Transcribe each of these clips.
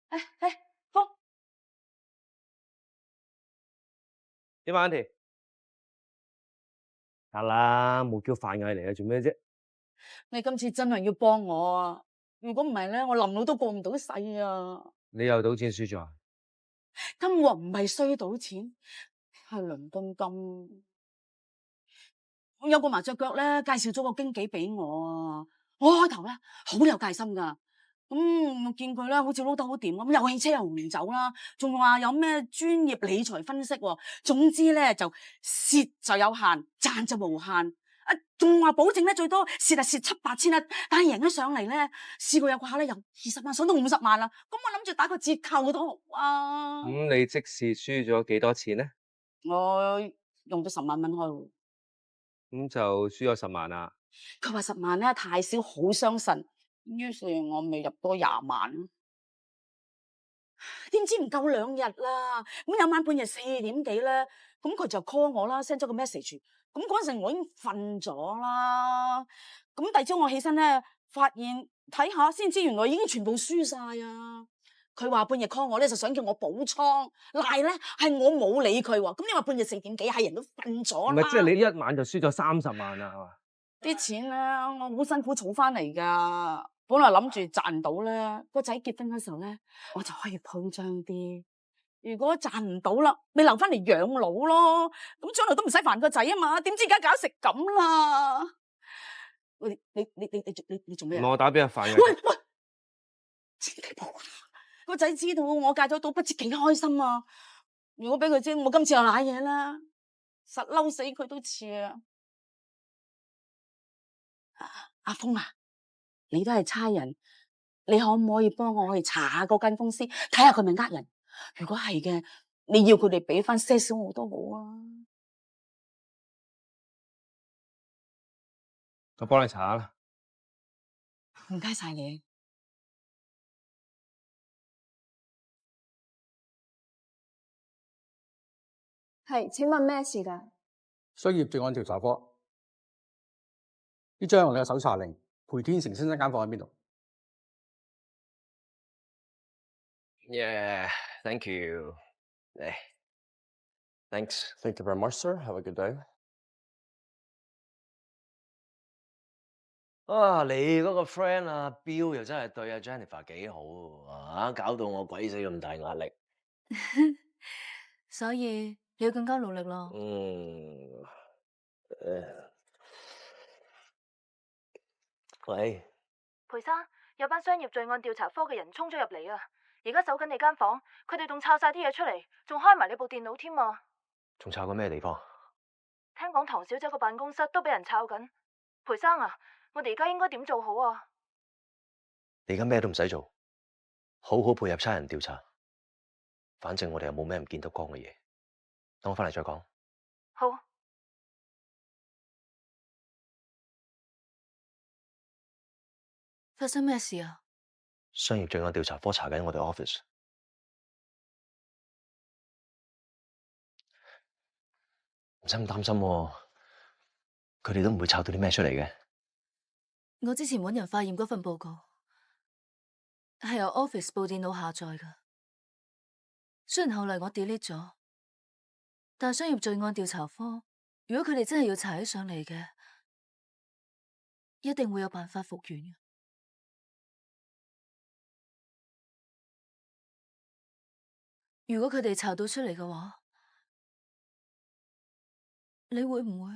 風點啊，Auntie？得啦，冇叫飯嗌嚟啊，做咩啫？你今次真係要幫我啊！如果唔係咧，我臨老都過唔到世啊！你又賭錢輸咗啊？金鑊唔係衰賭錢，係倫敦金。我有個麻雀腳咧，介紹咗個經紀俾我啊！我開頭咧好有戒心噶，我見佢咧好似撈得好掂咁，又汽車又紅酒啦，仲話有咩專業理財分析喎。總之咧就蝕就有限，賺就無限。仲話保證咧最多蝕就蝕7、8千啦，但係贏咗上嚟咧，試過有個客咧由20萬上到50萬啦。咁我諗住打個折扣都好啊。咁你即時輸咗幾多錢咧？我用咗10萬蚊開戶。咁就輸咗10萬啦。佢話10萬咧太少，好傷神。於是我未入多20萬，點知唔夠2日啦。咁有晚半夜4點幾咧，咁佢就 call 我啦，send 咗個 message。咁嗰陣我已經瞓咗啦。咁第二朝我起身咧，發現睇下先知，原來已經全部輸晒啊！佢話半夜 call 我咧，就想叫我補倉，賴咧係我冇理佢喎。咁你話半夜4點幾，係人都瞓咗啦。唔係，即係你一晚就輸咗30萬啦，係嘛？啲錢咧，我好辛苦儲翻嚟噶。本來諗住賺到咧，個仔結婚嗰時候咧，我就可以鋪張啲。如果賺唔到啦，咪留翻嚟養老咯。咁將來都唔使煩個仔啊嘛。點知而家搞成咁啦？喂，你做咩啊？唔係我打邊日飯嘅。喂，千祈唔好啊！個仔知道我戒咗賭，不知幾開心啊！如果俾佢知我今次又瀨嘢啦，實嬲死佢都似啊！阿峰啊！你都係差人，你可唔可以幫我去查下嗰間公司，睇下佢咪呃人？如果係嘅，你要佢哋俾翻些少我都好啊。我幫你查下啦。唔該晒你。係，請問咩事㗎？商業罪案調查科，呢張係你嘅搜查令，裴天成先生間房喺邊度？ Yeah, thank you. Thanks. Thank you very much, sir. Have a good day. 啊，你嗰個 friend 啊，Bill 又真係對阿 Jennifer 幾好喎，搞到我鬼死咁大壓力。所以你要更加努力咯。喂，裴生，有班商業罪案調查科嘅人衝咗入嚟啊！而家搜緊你間房，佢哋仲抄晒啲嘢出嚟，仲開埋你部電腦添啊！仲抄過咩地方？聽講唐小姐個辦公室都俾人抄緊。裴生啊，我哋而家應該點做好啊？你而家咩都唔使做，好好配合差人調查。反正我哋又冇咩唔見得光嘅嘢，等我翻嚟再講。好。發生咩事啊？商業罪案調查科查緊我哋 office， 唔使咁擔心喎，佢哋都唔會抄到啲咩出嚟嘅。我之前揾人化驗嗰份報告係由 office 部電腦下載㗎，雖然後嚟我 delete 咗，但係商業罪案調查科，如果佢哋真係要查起上嚟嘅，一定會有辦法復原嘅。如果佢哋查到出嚟嘅話，你會唔會？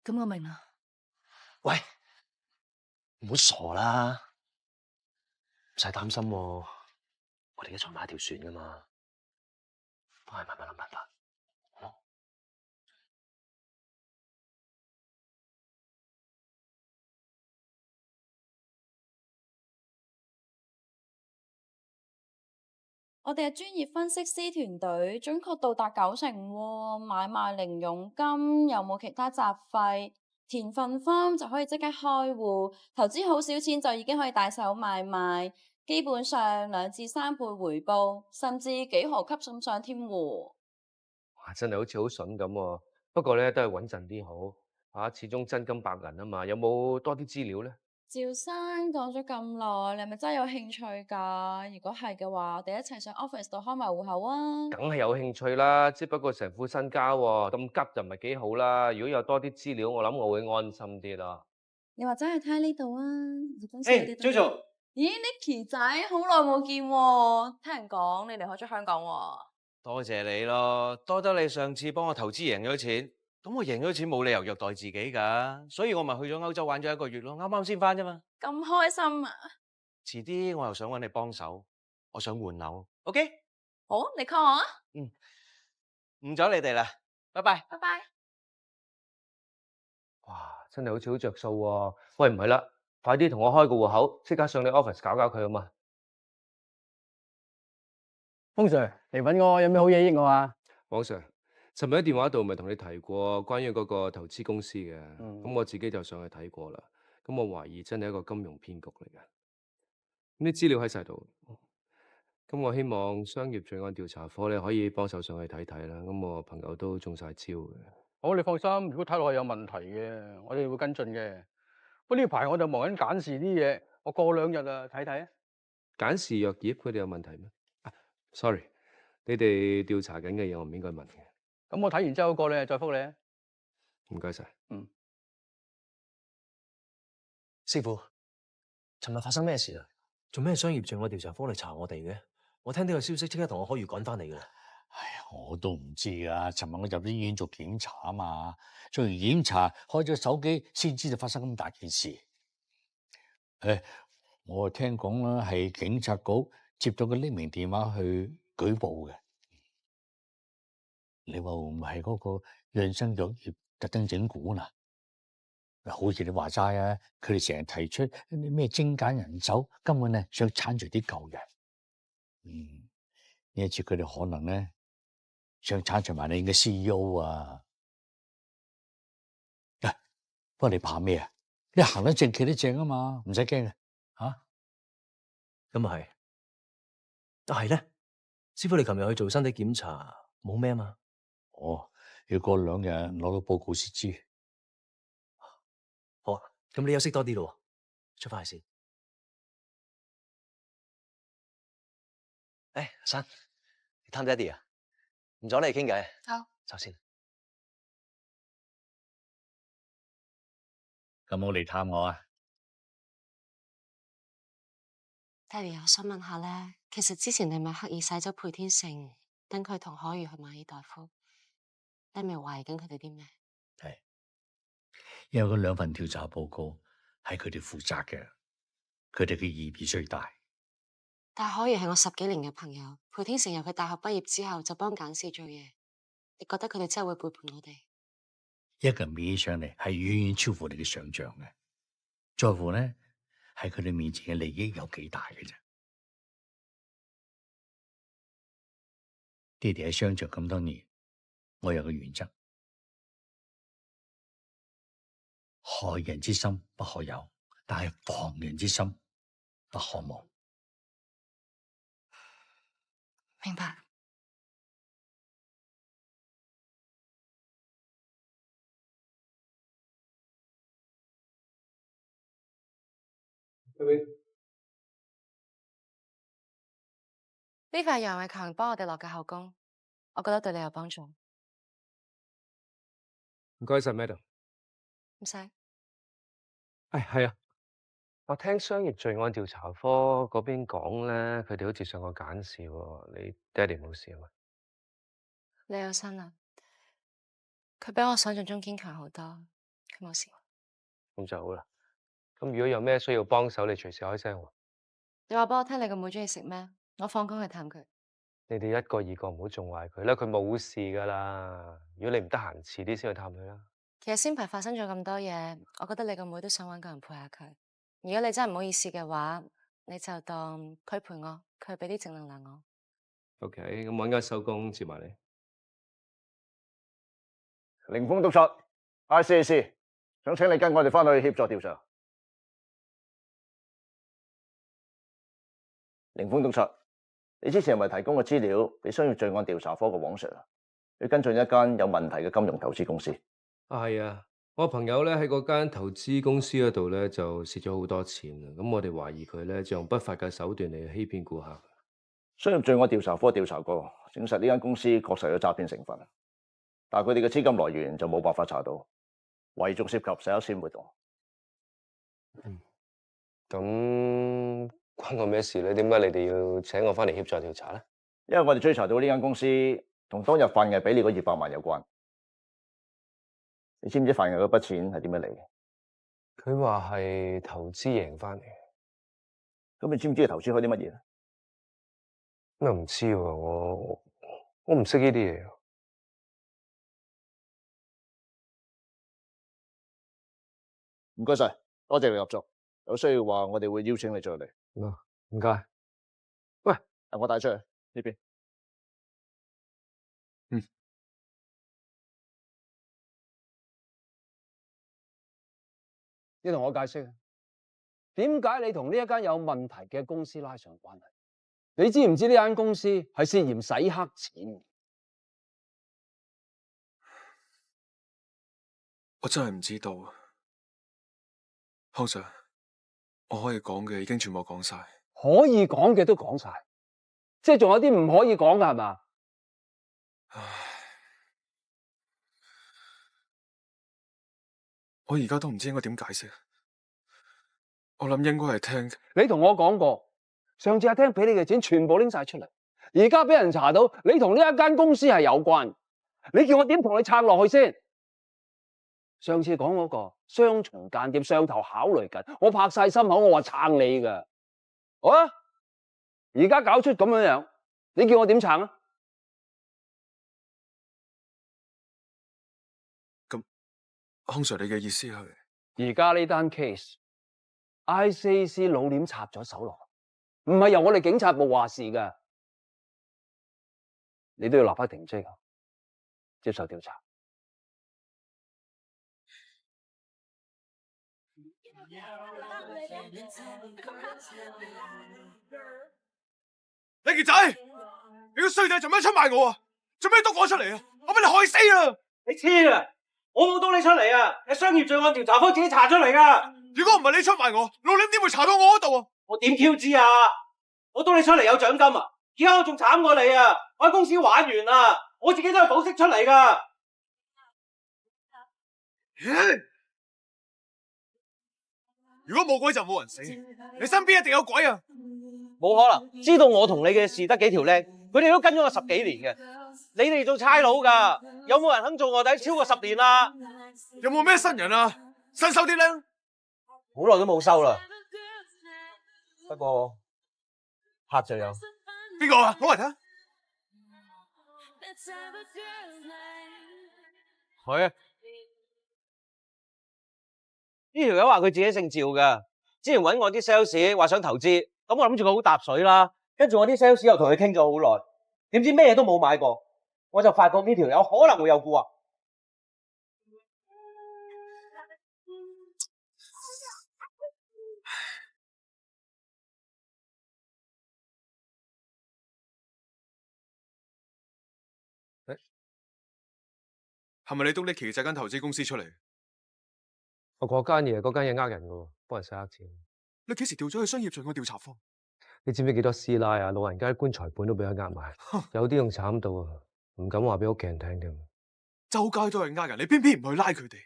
咁我明啦。喂，唔好傻啦，唔使擔心喎，我哋一齊買條船噶嘛，翻去慢慢諗辦法。我哋係專業分析師團隊，準確度達90%喎。買賣零佣金，又冇其他雜費，填份 form 就可以即刻開戶，投資好少錢就已經可以大手買賣，基本上2至3倍回報，甚至幾何級咁上添喎。哇，真係好似好筍咁喎。不過咧都係穩陣啲好，始終真金白銀啊嘛，有冇多啲資料咧？趙生講咗咁耐，你係咪真係有興趣㗎？如果係嘅話，我哋一齊上 office 度開埋戶口啊！梗係有興趣啦，只不過成副身家喎，咁急就唔係幾好啦。如果有多啲資料，我諗我會安心啲啦。你或者係睇下呢度啊，誒，Jojo，咦，Nicky 仔，好耐冇見喎，聽人講你離開咗香港喎。多謝你咯，多得你上次幫我投資贏咗錢，咁我贏咗錢冇理由虐待自己㗎，所以我咪去咗歐洲玩咗1個月咯，啱啱先翻啫嘛。咁開心啊！遲啲我又想揾你幫手，我想換樓，OK？好，你 call 我啊！唔阻你哋啦，拜拜。拜拜。哇，真係好似好着數喎！喂，唔係啦，快啲同我開個戶口，即刻上你 office 搞搞佢啊嘛！峰 Sir 嚟揾我，有咩好嘢益我啊？黃 Sir，尋日喺電話度咪同你提過關於嗰個投資公司嘅，咁我自己就上去睇過啦。咁我懷疑真係一個金融騙局嚟嘅。咁啲資料喺晒度，咁我希望商業罪案調查科咧可以幫手上去睇睇啦。咁我朋友都中晒招嘅。好，你放心，如果睇落去有問題嘅，我哋會跟進嘅。不過呢排我就忙緊簡視啲嘢，我過2日啊睇睇啊。簡氏藥業佢哋有問題咩？Sorry，你哋調查緊嘅嘢我唔應該問嘅。咁我睇完之後過2日再覆你啊。唔該晒。師傅，尋日發生咩事啊？做咩商業罪案調查科嚟查我哋嘅？我聽呢個消息，即刻同我開預趕翻嚟㗎啦。唉，我都唔知啊！尋日我入咗醫院做檢查啊嘛，做完檢查開咗手機，先知就發生咁大件事。我聽講啦，係警察局接到個匿名電話去舉報嘅。你話會唔會係嗰個養生藥業特登整蠱嗱？好似你話齋啊，佢哋成日提出啲咩精簡人手，根本咧想剷除啲舊人。呢一次佢哋可能咧想剷除埋你嘅 CEO 啊！不過你怕咩啊？你行得正企得正啊嘛，唔使驚嘅嚇。咁啊係，係咧，師傅你琴日去做身體檢查冇咩啊嘛？要過2日攞到報告先知。好啊，咁你休息多啲咯，出翻去先。阿生，你探爹哋啊？唔阻你傾偈。好，走先。咁好嚟探我啊？爹哋，我想問下咧，其實之前你咪刻意使咗裴天成，等佢同可如去馬爾代夫，你咪懷疑緊佢哋啲咩？係，因為嗰2份調查報告係佢哋負責嘅，佢哋嘅意義最大。但係可如係我10幾年嘅朋友，裴天成由佢大學畢業之後就幫簡氏做嘢，你覺得佢哋真係會背叛我哋？一個人比起上嚟係遠遠超乎你嘅想象嘅，在乎呢係佢哋面前嘅利益有幾大嘅啫。爹哋喺商場咁多年，我有個原則：害人之心不可有，但係防人之心不可無。明白。呢塊楊偉強幫我哋落嘅口供，我覺得對你有幫助。唔該晒，Madam。唔使。係啊，我聽商業罪案調查科嗰邊講咧，佢哋好似上過簡視喎。你爹哋冇事啊嘛？你有心啦，佢比我想象中堅強好多，佢冇事。咁就好啦。咁如果有咩需要幫手，你隨時開聲喎。你話俾我聽，你個妹中意食咩？我放工去探佢。你哋1個2個唔好縱壞佢啦，佢冇事噶啦。如果你唔得閒，遲啲先去探佢啦。其實先排發生咗咁多嘢，我覺得你個妹都想搵個人陪下佢。如果你真係唔好意思嘅話，你就當佢陪我，佢俾啲正能量我。OK，咁我應該收工接埋你。凌峰督察 ，ICAC，想請你跟我哋翻去協助調查。凌峰督察，你之前係咪提供個資料俾商業罪案調查科嘅黃 Sir 啊？要跟進一間有問題嘅金融投資公司。係啊，我朋友咧喺嗰間投資公司嗰度咧就蝕咗好多錢啊！咁我哋懷疑佢咧就用不法嘅手段嚟欺騙顧客。商業罪案調查科調查過，證實呢間公司確實有詐騙成分，但係佢哋嘅資金來源就冇辦法查到，唯獨涉及洗黑錢活動。咁關我咩事咧？點解你哋要請我翻嚟協助調查咧？因為我哋追查到呢間公司同當日范毅俾你嗰200萬有關。你知唔知范毅嗰筆錢係點樣嚟嘅？佢話係投資贏翻嚟。咁你知唔知佢投資開啲乜嘢咧？咁又唔知喎，我唔識呢啲嘢。唔該晒，多謝你合作。有需要嘅話，我哋會邀請你再嚟。唔該。喂，我帶出去呢邊。你同我解釋，點解你同呢一間有問題嘅公司拉上關係？你知唔知呢間公司係涉嫌洗黑錢？我真係唔知道啊，康 Sir， 我可以講嘅已經全部講晒。可以講嘅都講晒，即係仲有啲唔可以講㗎係嘛？我而家都唔知應該點解釋。我諗應該係聽你同我講過，上次阿聽俾你嘅錢全部拎晒出嚟，而家俾人查到你同呢一間公司係有關，你叫我點同你撐落去先？上次講嗰個雙重間諜上頭考慮緊，我拍晒心口，我話撐你噶。好啊，而家搞出咁樣樣，你叫我點撐啊？咁，康 Sir 你嘅意思係？而家呢單 case，ICAC 老臉插咗手落，唔係由我哋警察部話事噶，你都要立刻停職，接受調查。你傑仔，你個衰仔做咩出賣我啊？做咩督我出嚟啊？我俾你害死啦！你黐啦！我冇督你出嚟啊，係商業罪案調查科自己查出嚟噶。如果唔係你出賣我，老臉點會查到我嗰度啊？我點 Q 知啊？我督你出嚟有獎金啊！而家我仲慘過你啊！我喺公司玩完啦，我自己都係保釋出嚟噶。如果冇鬼就冇人死，你身邊一定有鬼啊！冇可能，知道我同你嘅事得幾條僆，佢哋都跟咗我10幾年嘅。你哋做差佬噶，有冇人肯做卧底超過10年啊？有冇咩新人啊？新收啲僆？好耐都冇收啦。不過客就有。邊個啊？攞嚟睇。佢啊，呢條友話佢自己姓趙噶，之前搵我啲 sales 話想投資，咁我諗住佢好搭水啦。跟住我啲 sales 又同佢傾咗好耐，點知咩都冇買過，我就發覺呢條友可能會有蠱惑。係咪你督呢奇仔間投資公司出嚟？我嗰間嘢呃人嘅喎，幫人洗黑錢。你幾時調咗去商業罪案調查科？你知唔知幾多師奶啊？老人家啲棺材本都俾佢呃埋，有啲仲慘到啊，唔敢話俾屋企人聽添。周街都係呃人，你偏偏唔去拉佢哋，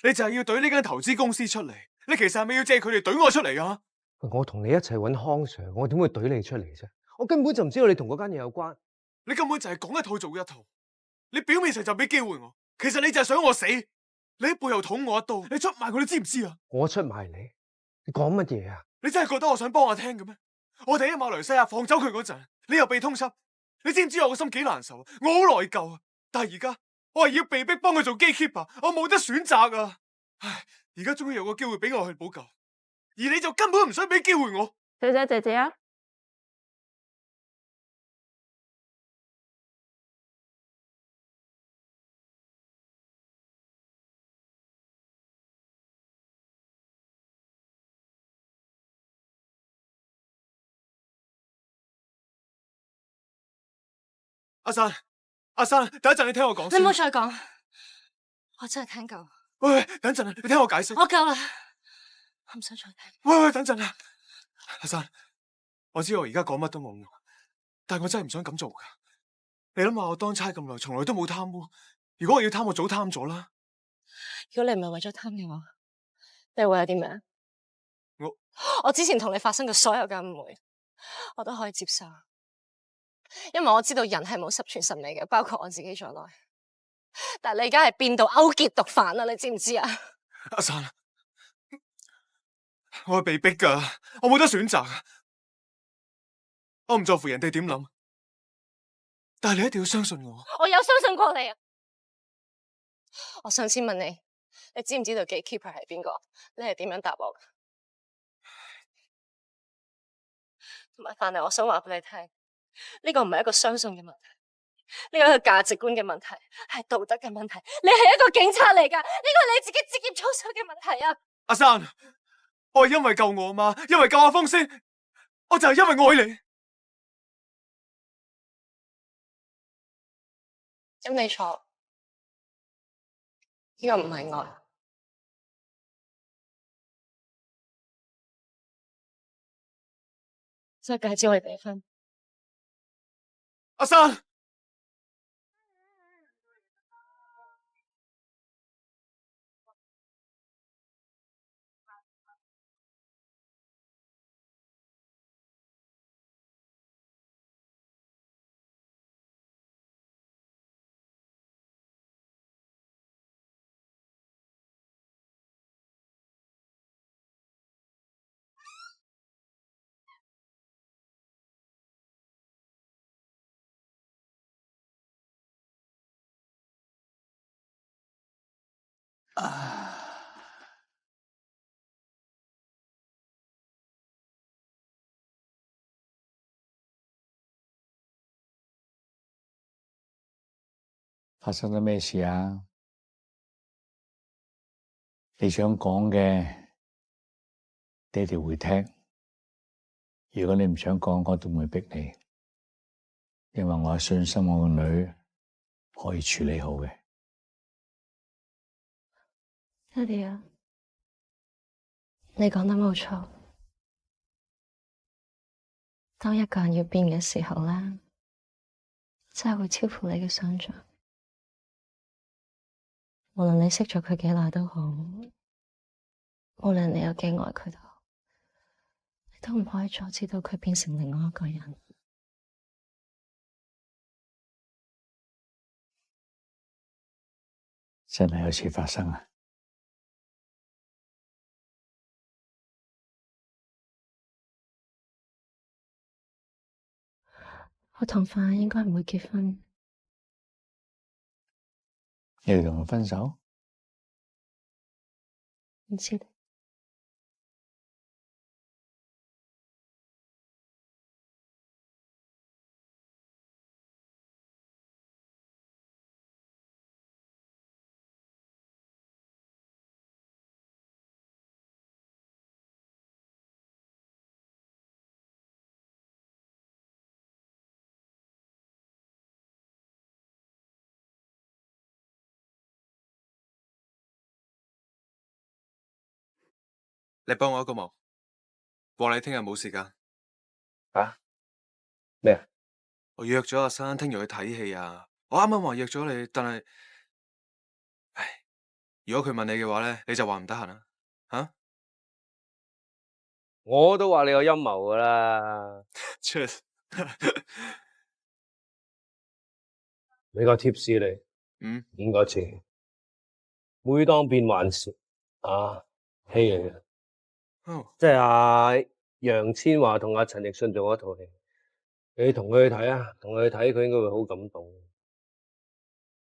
你就係要懟呢間投資公司出嚟。你其實係咪要借佢哋懟我出嚟啊？我同你一齊揾康 Sir，我點會懟你出嚟啫？我根本就唔知道你同嗰間嘢有關。你根本就係講一套做一套，你表面上就俾機會我，其實你就係想我死。你喺背後捅我一刀，你出賣我，你知唔知啊？我出賣你？你講乜嘢啊？你真係覺得我想幫阿聽嘅咩？我哋喺馬來西亞放走佢嗰陣，你又被通緝，你知唔知我個心幾難受啊？我好內疚啊！但係而家我係要被逼幫佢做 gatekeeper，我冇得選擇啊！唉，而家終於有個機會俾我去補救，而你就根本唔想俾機會我。小姐姐姐啊！阿珊，等一陣你聽我講先。你唔好再講，我真係聽夠。喂，等陣啊，你聽我解釋。我夠啦，我唔想再聽。喂，等陣啊，阿珊，我知我而家講乜都冇用，但係我真係唔想咁做噶。你諗下，我當差咁耐，從來都冇貪污。如果我要貪，我早貪咗啦。如果你唔係為咗貪嘅話，你會有啲咩？我之前同你發生嘅所有嘅誤會，我都可以接受，因為我知道人係冇十全十美嘅，包括我自己在內。但係你而家係變到勾結毒販啦，你知唔知啊？阿珊，我係被逼噶，我冇得選擇。我唔在乎人哋點諗，但係你一定要相信我。我有相信過你啊！我上次問你，你知唔知道 gatekeeper 係邊個？你係點樣答我㗎？同埋，但係我想話俾你聽，呢個唔係一個相信嘅問題，呢個係一個價值觀嘅問題，係道德嘅問題。你係一個警察嚟㗎，呢個係你自己職業操守嘅問題啊！阿珊，我係因為救我媽，因為救阿峰先，我就係因為愛你。咁你錯，呢個唔係愛。所以戒指我哋離婚。阿珊。發生咗咩事啊？你想講嘅，爹哋會聽。如果你唔想講，我都唔會逼你，因為我有信心我個女可以處理好嘅。爹哋啊，你講得冇錯。當一個人要變嘅時候咧，真係會超乎你嘅想象。無論你識咗佢幾耐都好，無論你有幾愛佢都好，你都唔可以阻止到佢變成另外一個人。真係有事發生啊！我同范應該唔會結婚。你哋同佢分手？唔知道。你幫我一個忙，話你聽日冇時間。啊？咩啊？我約咗阿珊聽日去睇戲啊！我啱啱話約咗你，但係，唉，如果佢問你嘅話咧，你就話唔得閒啦。吓？我都話你有陰謀噶啦。俾個 tips 你，演嗰次，每當變幻時，戲嚟嘅。即係阿楊千嬅同阿陳奕迅做嗰套戲，你同佢去睇啊，同佢去睇，佢應該會好感動。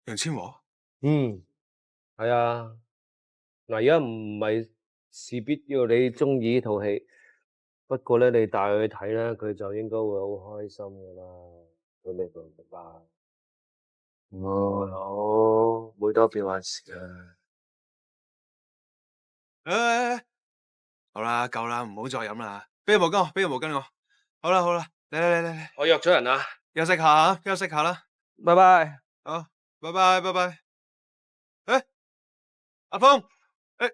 楊千嬅？係啊。嗱，而家唔係事必要你中意呢套戲，不過咧你帶佢去睇咧，佢就應該會好開心噶啦。佢明唔明白？好，每當變幻時啊。好啦，夠啦，唔好再飲啦。俾個毛巾我，俾個毛巾我。好啦，好啦，嚟，我約咗人啊，休息下，休息下啦。拜拜。好，拜拜，拜拜。阿峰，誒，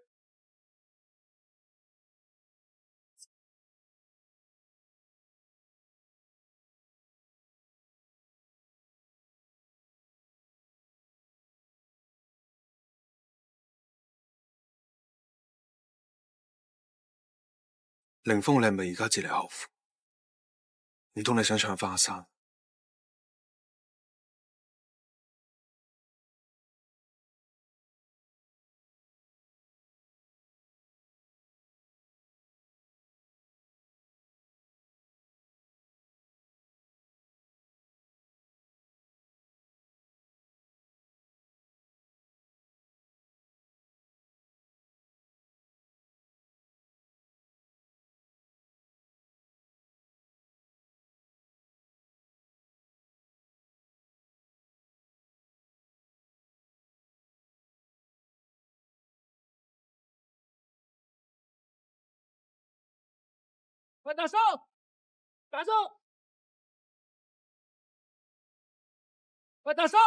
凌峰，你係咪而家至嚟後悔？唔通你想唱花山？喂，大叔，大叔，喂，大叔，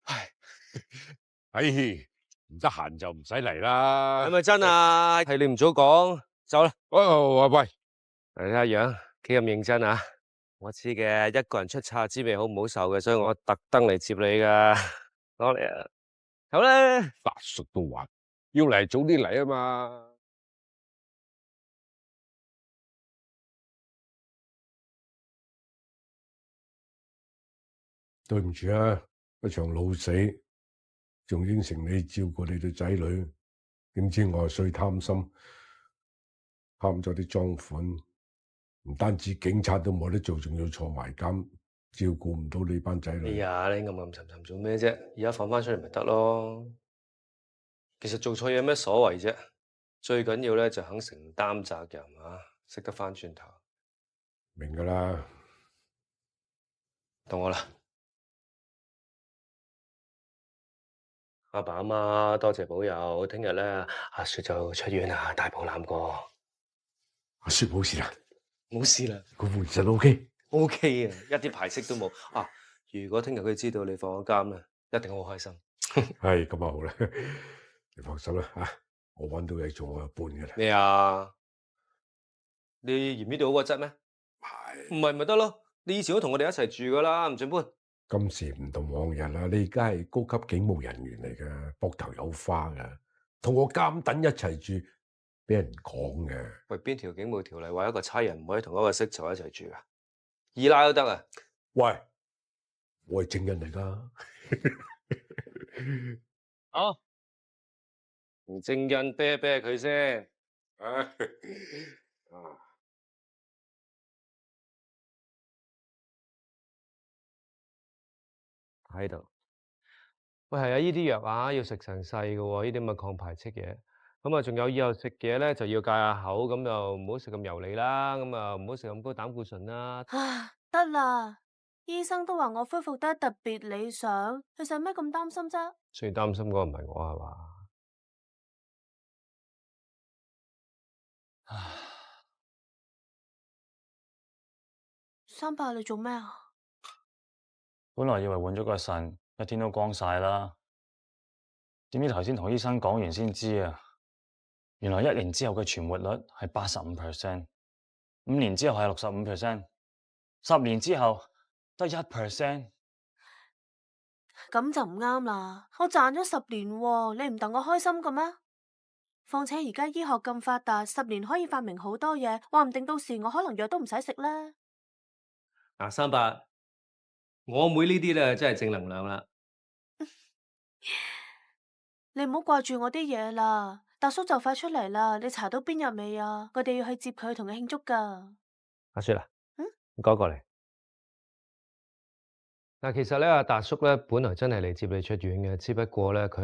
哎，唔得閒就唔使嚟啦。係咪真啊？係你唔早講，走啦。喂，嚟睇下樣，幾咁認真啊？我知嘅，一個人出差滋味好唔好受嘅，所以我特登嚟接你噶。攞嚟啊！好啦，大叔都話要嚟早啲嚟啊嘛。對唔住啊，一場老死，仲應承你照顧你對仔女，點知我係衰貪心，貪咗啲贓款，唔單止警察都冇得做，仲要坐埋監，照顧唔到你班仔女。哎呀，你暗沉沉做咩啫？而家放翻出嚟咪得咯。其實做錯嘢有咩所謂啫？最緊要咧就肯承擔責任啊，識得翻轉頭。明噶啦，到我啦。阿爸阿媽多謝保佑，聽日咧阿雪就出院啦，大步攬過。阿雪冇事啦，冇事啦，佢其實 OK 啊，一啲排斥都冇啊！如果聽日佢知道你放咗監咧，一定好開心。係咁啊，好啦，你放心啦吓，我搵到嘢做，我就搬噶啦。咩啊？你嫌呢度好屈質咩？唔係咪得咯？你以前都同我哋一齊住噶啦，唔准搬。今時唔同往日啦，你而家係高級警務人員嚟噶，膊頭有花噶，同我監躉一齊住，俾人講嘅。喂，邊條警務條例話一個差人唔可以同一個色囚一齊住噶？二奶都得啊？喂，我係證人嚟噶。好，同證人啤啤佢先。啊，喺度。喂，係啊，呢啲藥啊要食成世嘅喎，呢啲咁嘅抗排斥嘢。咁啊，仲有以後食嘢咧就要戒下口，咁就唔好食咁油膩啦，咁啊唔好食咁高膽固醇啦。唉，得啦，醫生都話我恢復得特別理想，你使咩咁擔心啫？最擔心嗰個唔係我係嘛？三伯，你做咩啊？本來以為換咗個腎，一天都光晒啦。點知頭先同醫生講完先知啊，原來1年之後嘅存活率係85%，5年之後係65%，10年之後得1%。咁就唔啱啦！我賺咗10年喎，你唔戥我開心嘅咩？況且而家醫學咁發達，10年可以發明好多嘢，話唔定到時我可能藥都唔使食啦。嗱，三伯，我妹呢啲咧真係正能量啦。你唔好掛住我啲嘢啦，大叔就快出嚟啦，你查到邊日未啊？我哋要去接佢，同佢慶祝噶。阿雪啊，嗯，唔該過嚟。嗱，其實咧，阿達叔咧本來真係嚟接你出院嘅，只不過咧佢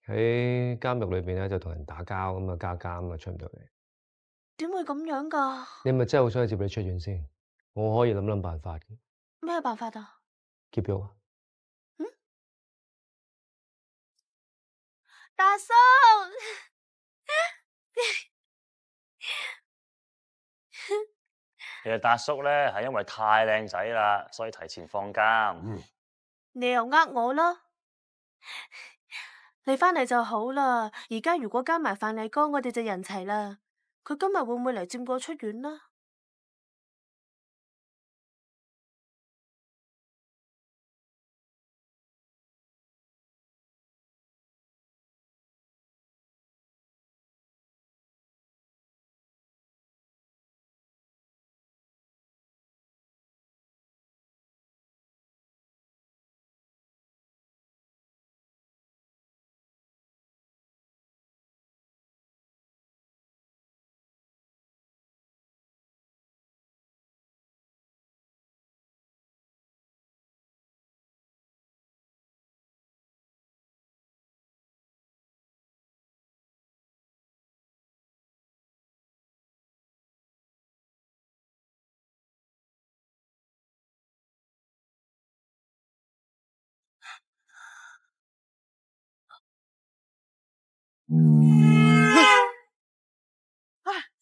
喺監獄裏邊咧就同人打交，咁啊加監啊出唔到嚟。點會咁樣噶？你係咪真係好想去接你出院先？我可以諗辦法嘅。咩辦法啊？劫獄啊！大叔，其實達叔咧係因為太靚仔啦，所以提前放監。你又呃我啦？你翻嚟就好啦。而家如果加埋范麗哥，我哋就人齊啦。佢今日會唔會嚟佔個出院呢？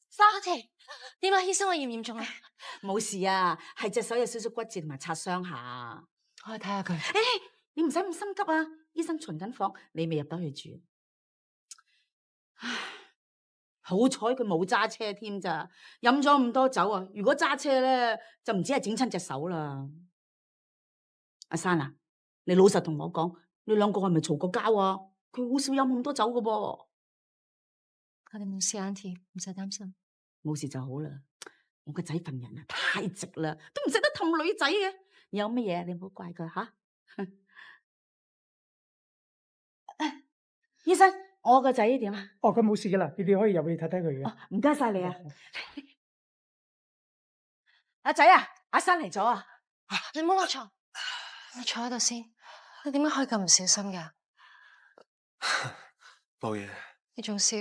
沙琪，點啊？醫生，我嚴唔嚴重啊？冇事啊，係隻手有少少骨折同埋擦傷下。我去睇下佢。你唔使咁心急啊，醫生巡緊房，你未入得去住。唉，好彩佢冇揸車添咋，飲咗咁多酒啊！如果揸車咧，就唔止係整親隻手啦。阿珊啊，你老實同我講，你兩個係咪嘈過交啊？佢好少飲咁多酒噶噃。我哋冇事，Auntie，唔使擔心。冇事就好啦。我個仔份人啊太直啦，都唔識得氹女仔嘅。有乜嘢你唔好怪佢吓。醫生，我個仔點啊？哦，佢冇事噶啦，你哋可以入去睇睇佢嘅。唔該晒你啊。阿仔啊，阿珊嚟咗啊！你唔好落床，你坐喺度先。你點解可以咁唔小心噶？冇嘢，你仲笑？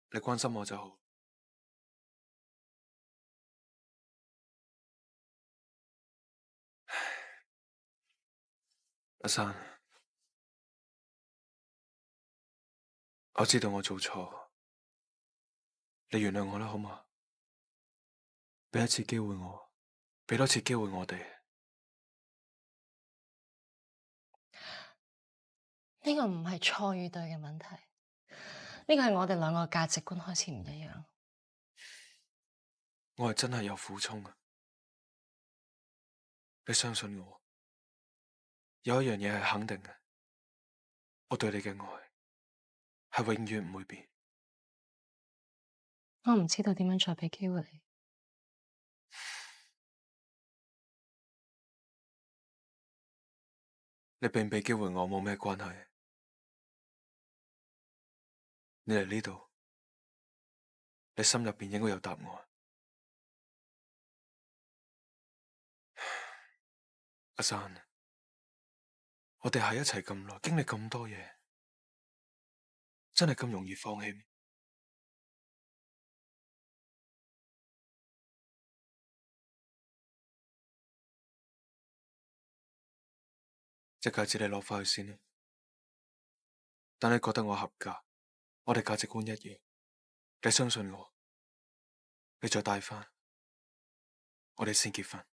你關心我就好。阿珊，我知道我做錯，你原諒我啦，好嘛？俾一次機會我，俾多次機會我哋。呢個唔係錯與對嘅問題，呢個係我哋兩個價值觀開始唔一樣。我係真係有苦衷啊！你相信我，有一樣嘢係肯定嘅，我對你嘅愛係永遠唔會變。我唔知道點樣再俾機會你。你俾唔俾機會我冇咩關係。你嚟呢度，你心入邊應該有答案。阿珊，我哋喺一齊咁耐，經歷咁多嘢，真係咁容易放棄咩？隻戒指你攞返去先啦。等你覺得我合格，我哋價值觀一樣，你相信我，你再戴返，我哋先結婚。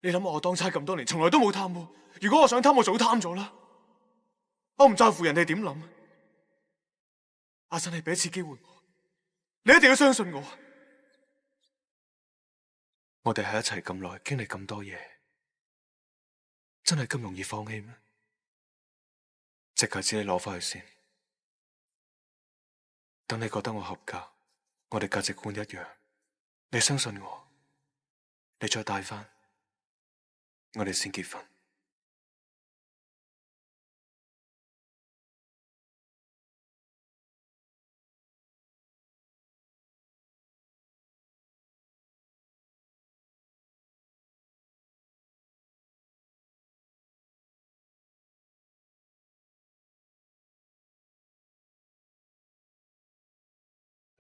你諗下，我當差咁多年，從來都冇貪污。如果我想貪，我早貪咗啦。我唔在乎人哋點諗。阿珊，你俾一次機會我，你一定要相信我。我哋喺一齊咁耐，經歷咁多嘢，真係咁容易放棄咩？隻戒指你攞返去先。等你覺得我合格，我哋價值觀一樣，你相信我，你再戴返，我哋先結婚。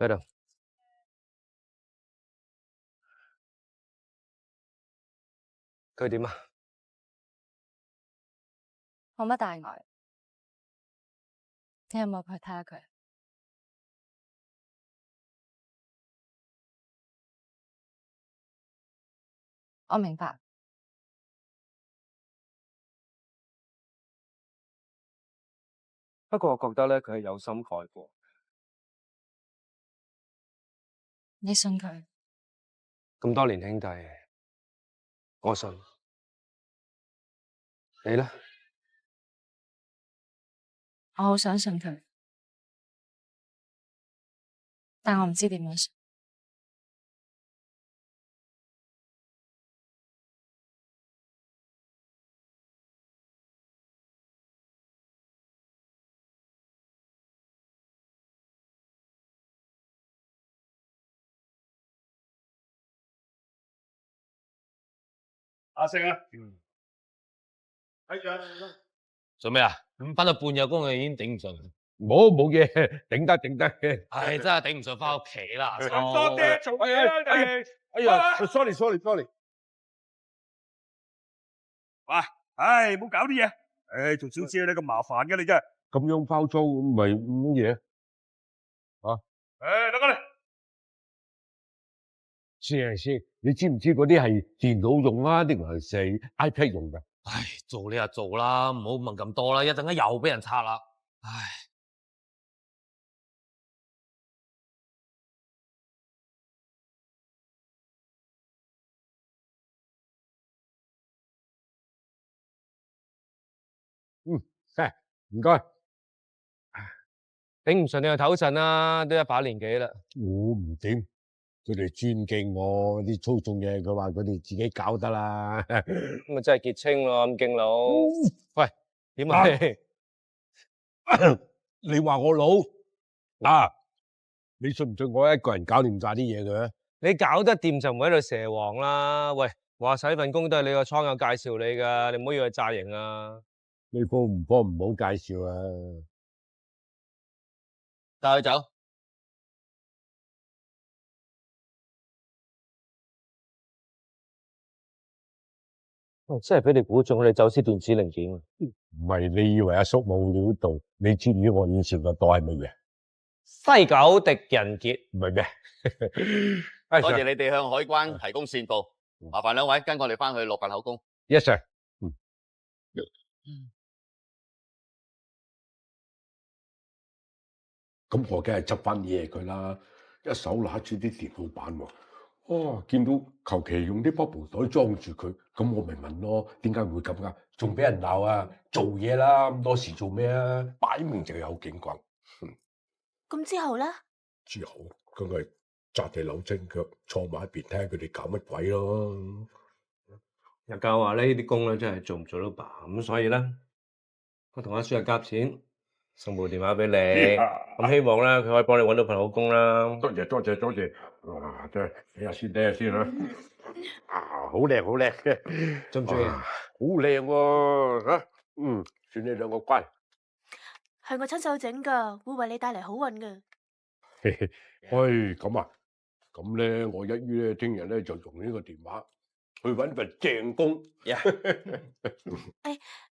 喺度。佢點啊？冇乜大礙。你有冇去睇下佢？我明白。不過我覺得咧，佢係有心改過。你信佢？咁多年兄弟，我信。你咧？我好想信佢，但我唔知點樣信。阿成啊，哎呀，做咩啊？咁翻到半日工，你已經頂唔順。冇嘢，頂得嘅。唉，真係頂唔順，翻屋企啦。咁多啲做嘢啦，哎呀，sorry。喂，唉，唔好搞啲嘢，唉，做小姐你咁麻煩嘅你真係。咁樣包裝唔係乜嘢啊？誒，得啦。先，你知唔知嗰啲係電腦用啊，定係係 iPad 用㗎？唉，做你就做啦，唔好問咁多啦，一陣間又俾人拆啦。唉，唔該。頂唔順你就唞陣啦，都一把年紀啦。我唔掂，佢哋尊敬我啲操縱嘢，佢話佢哋自己搞得啦。咁咪真係結清咯，咁勁佬。喂，點啊？你話我老啊？你信唔信我一個人搞掂晒啲嘢嘅？你搞得掂就唔喺度蛇王啦。喂，話使份工都係你個倉友介紹你噶，你唔好以為詐型啊。你幫唔好介紹啊？帶佢走。真係俾你估中，我哋走私電子零件啊！唔係你以為阿叔冇料到？你知唔知我以前個袋係乜嘢？西九狄仁傑唔係咩？多謝你哋向海關提供線報，麻煩兩位跟我哋翻去落份口供。 Yes sir。咁我梗係執翻嘢佢啦，一手拿住啲電腦板喎。哦，見到求其用啲 bubble 袋裝住佢，咁我咪問咯，點解會咁噶？仲俾人鬧啊！做嘢啦，咁多事做咩啊？擺明就有警棍。咁之後咧？之後梗係扎地扭精腳，坐埋一邊睇下佢哋搞乜鬼咯。日教話呢啲工咧真係做唔做到爸，咁所以咧，我同阿叔係夾錢，送部電話俾你，咁希望咧佢可以幫你揾到份好工啦。多謝，哇！真係睇下先啦。啊，好靚嘅，中唔中意？好靚喎嚇，算你兩個乖。係我親手整噶，會為你帶嚟好運噶。咁啊，咁咧我一於咧聽日咧就用呢個電話去揾份正工。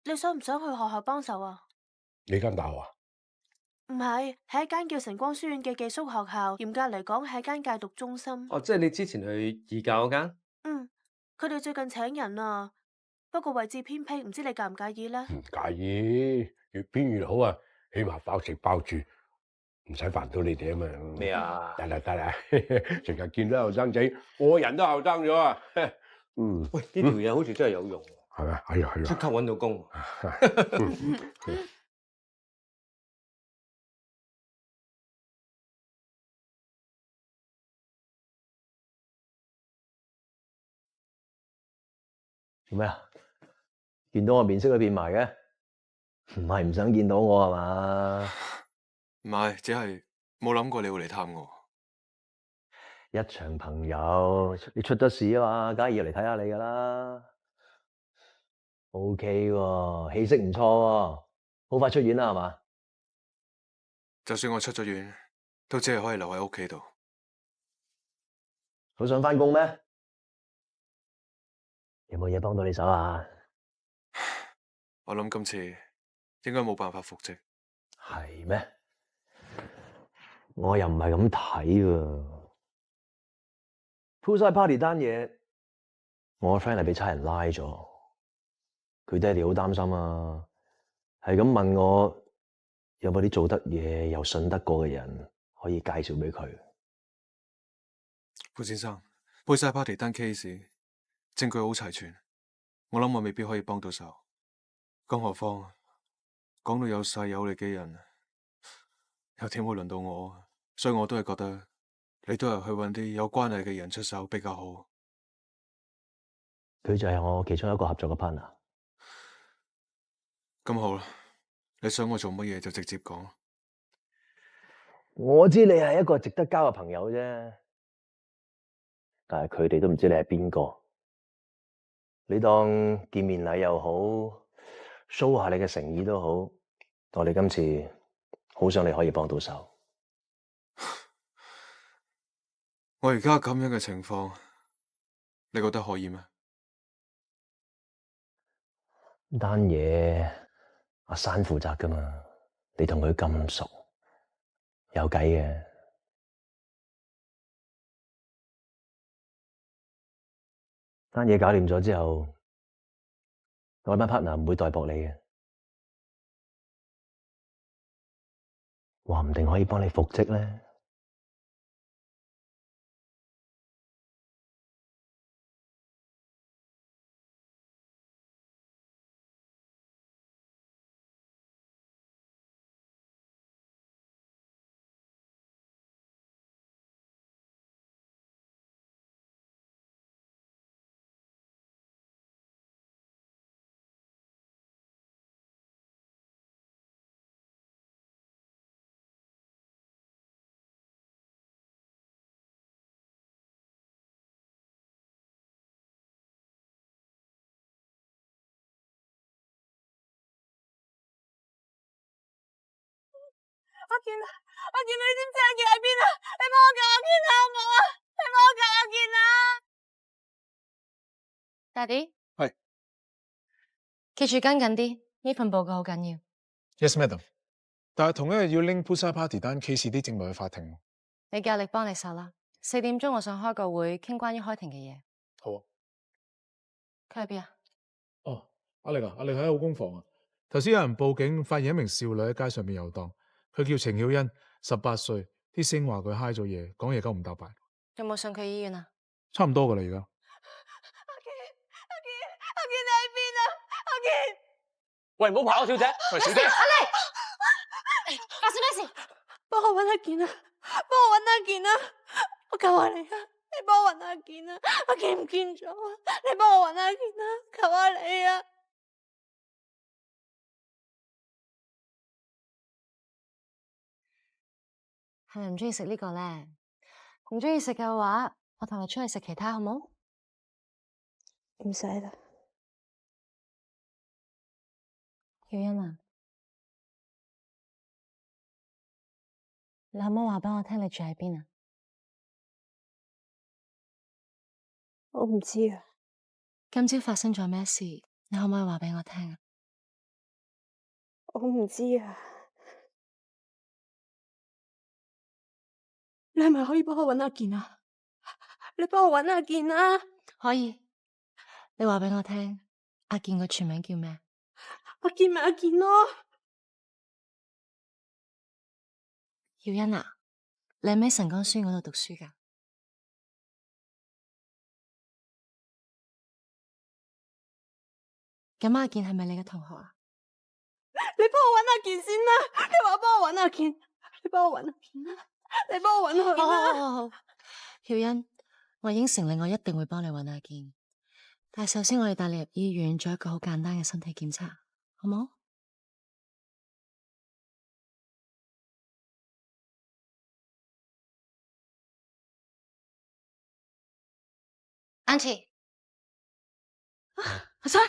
你想唔想去學校幫手啊？你間大學啊？唔係，係一間叫晨光書院嘅寄宿學校，嚴格嚟講係間戒毒中心。哦，即係你之前去義教嗰間？佢哋最近請人啊，不過位置偏僻，唔知你介唔介意咧？唔介意，越偏越好啊，起碼包食包住，唔使煩到你哋啊嘛。咩啊？得啦，成日見到後生仔，我人都後生咗啊。喂，呢條嘢好似真係有用。係咪？係啊，即刻揾到工。做咩啊？見到我面色都變埋嘅，唔係唔想見到我係嘛？唔係，只係冇諗過你會嚟探我。一場朋友，你出咗事啊嘛，梗係要嚟睇下你噶啦。OK 喎，氣色唔錯喎，好快出院啦係嘛？就算我出咗院，都只係可以留喺屋企度。好想翻工咩？有冇嘢幫到你手啊？我諗今次應該冇辦法復職。係咩？我又唔係咁睇喎。Poolside Party 單嘢，我個 friend 係俾差人拉咗，佢爹哋好擔心啊，係咁問我有冇啲做得嘢又信得過嘅人可以介紹俾佢。潘先生，Poolside Party 單 case 證據好齊全，我諗我未必可以幫到手。更何況講到有勢有力嘅人，又點會輪到我？所以我都係覺得你都係去揾啲有關係嘅人出手比較好。佢就係我其中一個合作嘅 partner。咁好啦，你想我做乜嘢就直接講。我知你係一個值得交嘅朋友啫，但係佢哋都唔知你係邊個。你當見面禮又好，show 下你嘅誠意都好。我哋今次好想你可以幫到手。我而家咁樣嘅情況，你覺得可以咩？單嘢阿珊負責噶嘛，你同佢咁熟，有計嘅。單嘢搞掂咗之後，我班 partner 唔會代薄你嘅，話唔定可以幫你復職咧。阿健，你知唔知阿健喺邊啊？你幫我救阿健啊，好唔好啊？你幫我救阿健啊！爹哋，係，記住跟緊啲，呢份報告好緊要。 Yes, madam。但係同一日要拎 Poolside Party 單 case 啲證據去法庭。你嘅力幫你手啦。4點鐘我想開個會，傾關於開庭嘅嘢。好啊。佢喺邊啊？哦，阿力喺好工房啊。頭先有人報警，發現一名少女喺街上面遊蕩。佢叫程曉欣，18歲。啲聲話佢嗨咗嘢，講嘢九唔搭八。有冇送佢醫院啊？差唔多噶啦，而家。阿健你喺邊啊？阿健，喂，唔好跑啊，小姐！喂，小姐，阿麗，發生咩事？幫我搵阿健啊！幫我搵阿健啊！我求下你啊！你幫我搵阿健啊！阿健唔見咗啊！你幫我搵阿健啊！求下你啊！係咪唔中意食呢個咧？唔中意食嘅話，我同你出去食其他好冇？唔使啦。曉欣啊，你可唔可以話俾我聽你住喺邊啊？我唔知啊。今朝發生咗咩事？你可唔可以話俾我聽啊？我唔知啊。你係咪可以幫我搵阿健啊？你幫我搵阿健啊！可以。你話俾我聽，阿健個全名叫咩？阿健咪阿健咯。曉欣啊，你喺神光書院嗰度讀書噶？咁阿健係咪你嘅同學啊？你幫我搵阿健先啦！你話幫我搵阿健，你幫我搵阿健啦！你幫我搵佢啦！好，曉欣，我應承你，我一定會幫你搵阿健。但係首先我要帶你入醫院做一個好簡單嘅身體檢查，好冇？Auntie，阿生，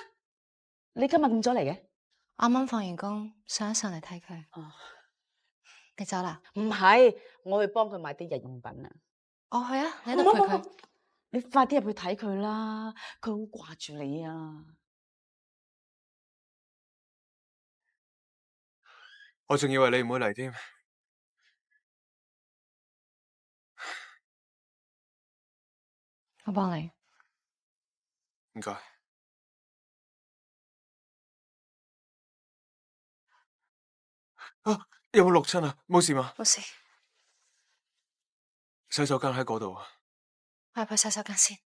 你今日咁早嚟嘅？啱啱放完工，上一上嚟睇佢。哦，你走啦？唔係，我去幫佢買啲日用品啊。我去啊，你喺度陪佢。你快啲入去睇佢啦，佢好掛住你啊！我仲以為你唔會嚟添。我幫你。唔該。啊，有冇淥親啊？冇事嘛？冇事。洗手間喺嗰度啊。我入去洗手間先。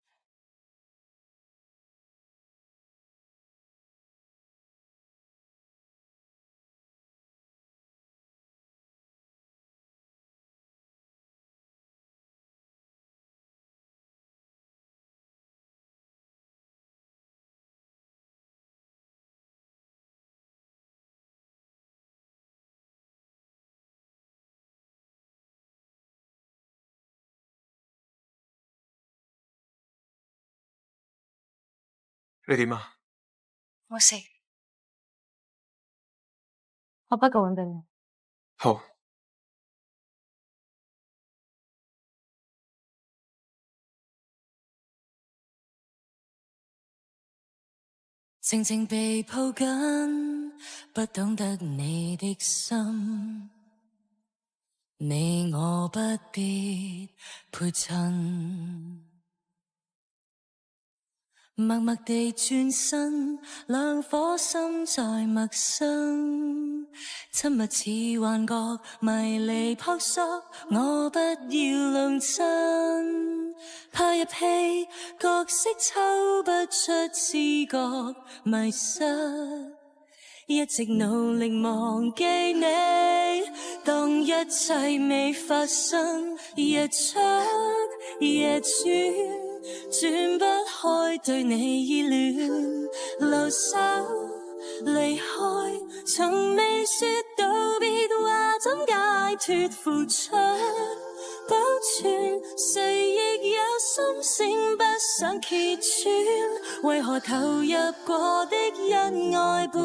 你點啊？冇事。我不過揾俾你。好。靜靜被抱緊，不懂得你的心，你我不必配襯。默默地轉身，兩顆心在陌生，親密似幻覺，迷離撲朔，我不要論真。拍入戲，角色抽不出知覺，迷失，一直努力忘記你，當一切未發生，日出夜轉。轉不開對你依戀，留守離開，從未說道別話，怎解脫付出保存？誰亦有心聲不想揭穿，為何投入過的恩愛伴？